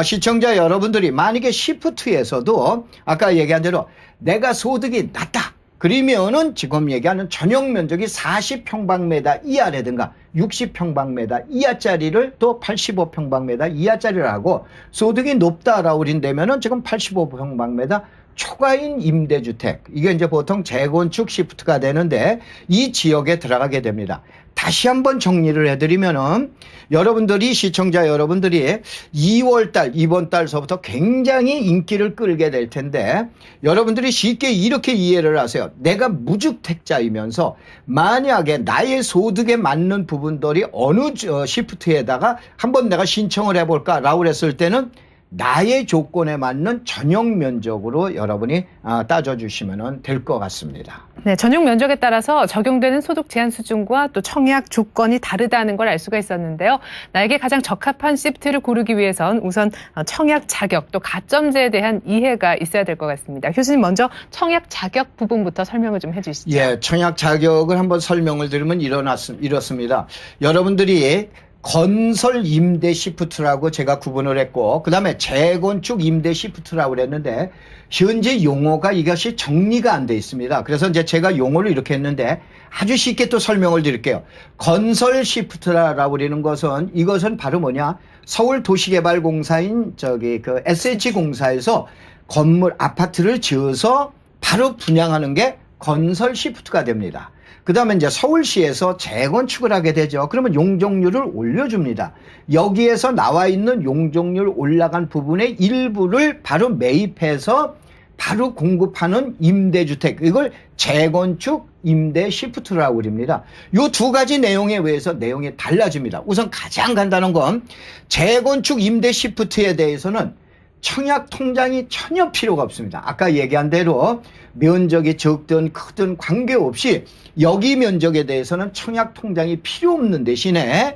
시청자 여러분들이 만약에 시프트에서도 아까 얘기한 대로 내가 소득이 낮다. 그러면은 지금 얘기하는 전용 면적이 40평방미터 이하라든가 60평방미터 이하짜리를 또 85평방미터 이하짜리를 하고 소득이 높다라고 그린다면은 지금 85평방미터 초과인 임대주택 이게 이제 보통 재건축 시프트가 되는데 이 지역에 들어가게 됩니다. 다시 한번 정리를 해드리면은 여러분들이 시청자 여러분들이 2월달 이번 달서부터 굉장히 인기를 끌게 될 텐데 여러분들이 쉽게 이렇게 이해를 하세요. 내가 무주택자이면서 만약에 나의 소득에 맞는 부분들이 어느 시프트에다가 한번 내가 신청을 해볼까라고 했을 때는 나의 조건에 맞는 전용 면적으로 여러분이 따져주시면 될 것 같습니다. 네, 전용 면적에 따라서 적용되는 소득 제한 수준과 또 청약 조건이 다르다는 걸 알 수가 있었는데요. 나에게 가장 적합한 시프트를 고르기 위해선 우선 청약 자격 또 가점제에 대한 이해가 있어야 될 것 같습니다. 교수님 먼저 청약 자격 부분부터 설명을 좀 해주시죠. 예, 청약 자격을 한번 설명을 드리면 이렇습니다. 여러분들이 건설 임대 시프트라고 제가 구분을 했고 그 다음에 재건축 임대 시프트라고 그랬는데 현재 용어가 이것이 정리가 안 돼 있습니다. 그래서 이제 제가 용어를 이렇게 했는데 아주 쉽게 또 설명을 드릴게요. 건설 시프트라고 그러는 것은 이것은 바로 뭐냐 서울도시개발공사인 그 SH공사에서 건물 아파트를 지어서 바로 분양하는 게 건설 시프트가 됩니다. 그 다음에 이제 서울시에서 재건축을 하게 되죠. 그러면 용적률을 올려줍니다. 여기에서 나와 있는 용적률 올라간 부분의 일부를 바로 매입해서 바로 공급하는 임대주택. 이걸 재건축 임대 시프트라고 그럽니다. 이 두 가지 내용에 의해서 내용이 달라집니다. 우선 가장 간단한 건 재건축 임대 시프트에 대해서는 청약 통장이 전혀 필요가 없습니다. 아까 얘기한 대로 면적이 적든 크든 관계없이 여기 면적에 대해서는 청약 통장이 필요 없는 대신에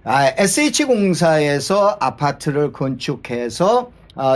SH공사에서 아파트를 건축해서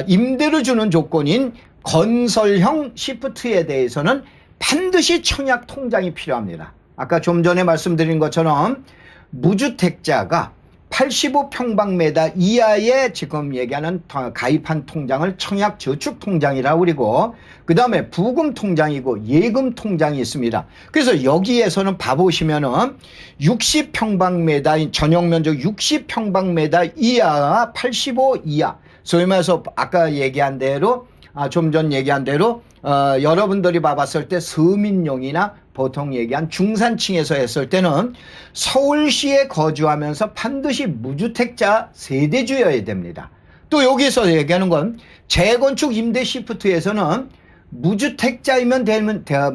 임대를 주는 조건인 건설형 시프트에 대해서는 반드시 청약 통장이 필요합니다. 아까 좀 전에 말씀드린 것처럼 무주택자가 85평방미터 이하의 지금 얘기하는 가입한 통장을 청약 저축 통장이라고 그러고 그 다음에 부금 통장이고 예금 통장이 있습니다. 그래서 여기에서는 봐보시면은 60평방미터 전용 면적 60평방미터 이하 85 이하 소위 말해서 아까 얘기한 대로 좀 전 얘기한 대로 여러분들이 봐봤을 때 서민용이나 보통 얘기한 중산층에서 했을 때는 서울시에 거주하면서 반드시 무주택자 세대주여야 됩니다. 또 여기서 얘기하는 건 재건축 임대 시프트에서는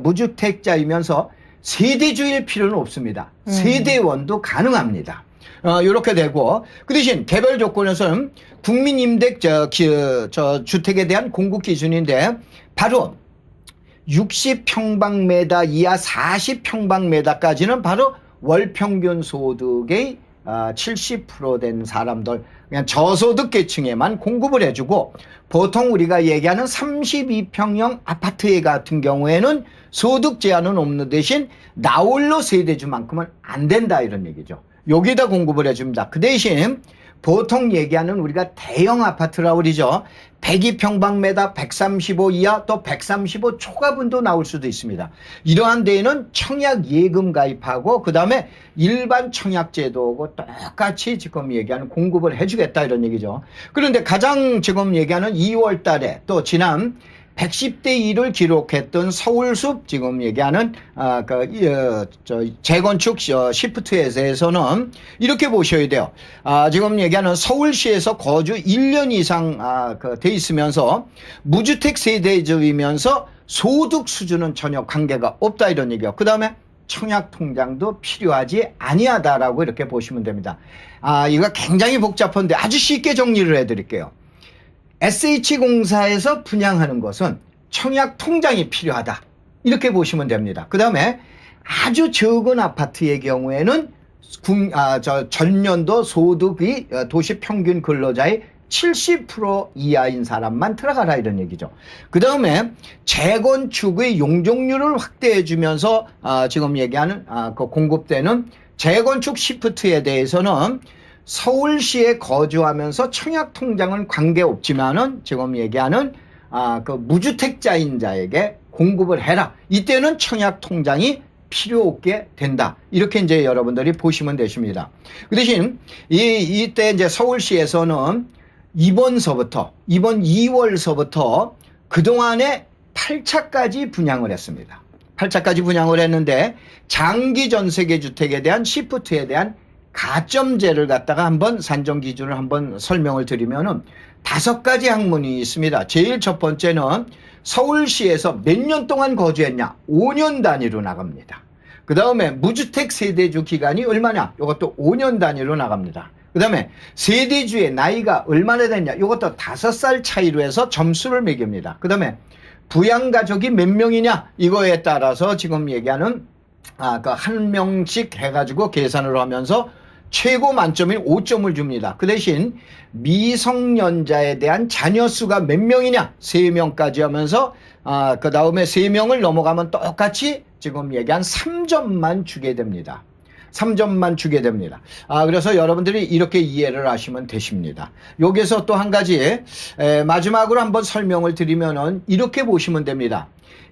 무주택자이면서 세대주일 필요는 없습니다. 세대원도 가능합니다. 이렇게 되고, 그 대신 개별 조건에서는 국민임대 주택에 대한 공급 기준인데 바로 60평방미터 이하 40평방미터까지는 바로 월평균 소득의 70% 된 사람들, 그냥 저소득 계층에만 공급을 해주고, 보통 우리가 얘기하는 32평형 아파트 같은 경우에는 소득 제한은 없는 대신 나홀로 세대주만큼은 안 된다 이런 얘기죠. 여기다 공급을 해줍니다. 그 대신 보통 얘기하는 우리가 대형 아파트라고 그러죠. 102평방미터, 135 이하 또 135 초과분도 나올 수도 있습니다. 이러한 데에는 청약 예금 가입하고 그 다음에 일반 청약 제도하고 똑같이 지금 얘기하는 공급을 해주겠다 이런 얘기죠. 그런데 가장 지금 얘기하는 2월 달에 또 지난 110대 1을 기록했던 서울숲 지금 얘기하는 재건축 시프트에 대해서는 이렇게 보셔야 돼요. 지금 얘기하는 서울시에서 거주 1년 이상 돼 있으면서 무주택 세대주이면서 소득 수준은 전혀 관계가 없다 이런 얘기예요. 그 다음에 청약 통장도 필요하지 아니하다라고 이렇게 보시면 됩니다. 이거 굉장히 복잡한데 아주 쉽게 정리를 해드릴게요. SH공사에서 분양하는 것은 청약 통장이 필요하다. 이렇게 보시면 됩니다. 그 다음에 아주 적은 아파트의 경우에는 전년도 소득이 도시 평균 근로자의 70% 이하인 사람만 들어가라 이런 얘기죠. 그 다음에 재건축의 용적률을 확대해 주면서 지금 얘기하는 그 공급되는 재건축 시프트에 대해서는 서울시에 거주하면서 청약 통장은 관계없지만은 지금 얘기하는 그 무주택자인 자에게 공급을 해라. 이때는 청약 통장이 필요 없게 된다. 이렇게 이제 여러분들이 보시면 되십니다. 그 대신 이때 이제 서울시에서는 이번 2월서부터 그동안에 8차까지 분양을 했습니다. 8차까지 분양을 했는데 장기 전세계 주택에 대한 시프트에 대한 가점제를 갖다가 한번 산정 기준을 한번 설명을 드리면은 5가지 항목이 있습니다. 제일 첫 번째는 서울시에서 몇 년 동안 거주했냐? 5년 단위로 나갑니다. 그 다음에 무주택 세대주 기간이 얼마냐? 이것도 5년 단위로 나갑니다. 그 다음에 세대주의 나이가 얼마나 됐냐? 이것도 5살 차이로 해서 점수를 매깁니다. 그 다음에 부양가족이 몇 명이냐? 이거에 따라서 지금 얘기하는 그 한 명씩 해가지고 계산을 하면서 최고 만점인 5점을 줍니다. 그 대신 미성년자에 대한 자녀 수가 몇 명이냐? 3명까지 하면서 그 다음에 3명을 넘어가면 똑같이 지금 얘기한 3점만 주게 됩니다. 3점만 주게 됩니다. 그래서 여러분들이 이렇게 이해를 하시면 되십니다. 여기서 또 한 가지 마지막으로 한번 설명을 드리면은 이렇게 보시면 됩니다.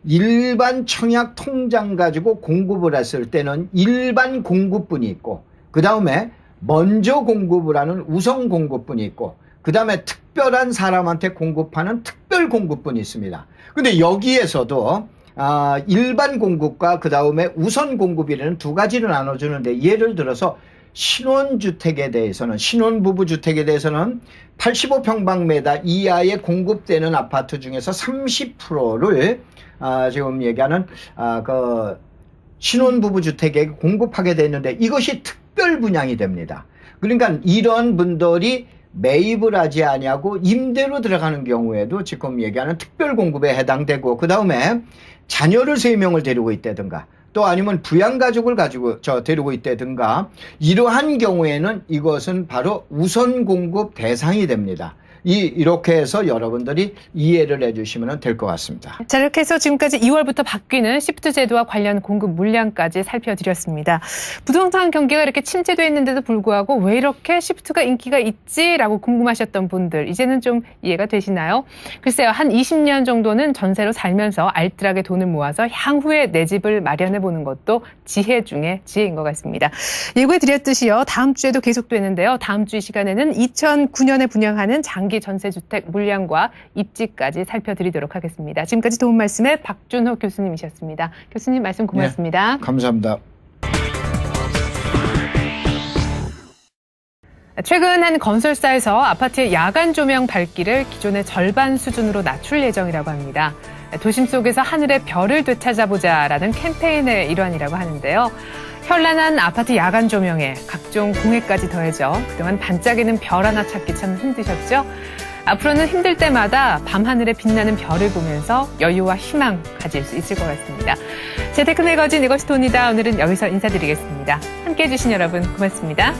일반 청약 통장 가지고 공급을 했을 때는 일반 공급분이 있고 그 다음에 먼저 공급을 하는 우선 공급분이 있고 그 다음에 특별한 사람한테 공급하는 특별 공급분이 있습니다. 근데 여기에서도 일반 공급과 그 다음에 우선 공급이라는 2가지를 나눠주는데 예를 들어서 신혼주택에 대해서는 신혼부부 주택에 대해서는 85평방미터 이하에 공급되는 아파트 중에서 30%를 지금 얘기하는 그 신혼부부 주택에 공급하게 되는데 이것이 특별 분양이 됩니다. 그러니까 이런 분들이 매입을 하지 아니하고 임대로 들어가는 경우에도 지금 얘기하는 특별 공급에 해당되고 그 다음에 자녀를 3명을 데리고 있다든가 또 아니면 부양가족을 데리고 있다든가 이러한 경우에는 이것은 바로 우선 공급 대상이 됩니다. 이렇게 해서 여러분들이 이해를 해주시면 될 것 같습니다. 자, 이렇게 해서 지금까지 2월부터 바뀌는 시프트 제도와 관련 공급 물량까지 살펴드렸습니다. 부동산 경기가 이렇게 침체돼 있는데도 불구하고 왜 이렇게 시프트가 인기가 있지라고 궁금하셨던 분들 이제는 좀 이해가 되시나요? 글쎄요, 한 20년 정도는 전세로 살면서 알뜰하게 돈을 모아서 향후에 내 집을 마련해보는 것도 지혜 중에 지혜인 것 같습니다. 예고해 드렸듯이요, 다음 주에도 계속되는데요. 다음 주 이 시간에는 2009년에 분양하는 장기 단기 전세주택 물량과 입지까지 살펴드리도록 하겠습니다. 지금까지 도움 말씀에 박준호 교수님이셨습니다. 교수님 말씀 고맙습니다. 네, 감사합니다. 최근 한 건설사에서 아파트의 야간 조명 밝기를 기존의 절반 수준으로 낮출 예정이라고 합니다. 도심 속에서 하늘의 별을 되찾아보자라는 캠페인의 일환이라고 하는데요. 현란한 아파트 야간 조명에 각종 공해까지 더해져 그동안 반짝이는 별 하나 찾기 참 힘드셨죠? 앞으로는 힘들 때마다 밤하늘에 빛나는 별을 보면서 여유와 희망 가질 수 있을 것 같습니다. 재테크 매거진 이것이 돈이다. 오늘은 여기서 인사드리겠습니다. 함께해 주신 여러분 고맙습니다.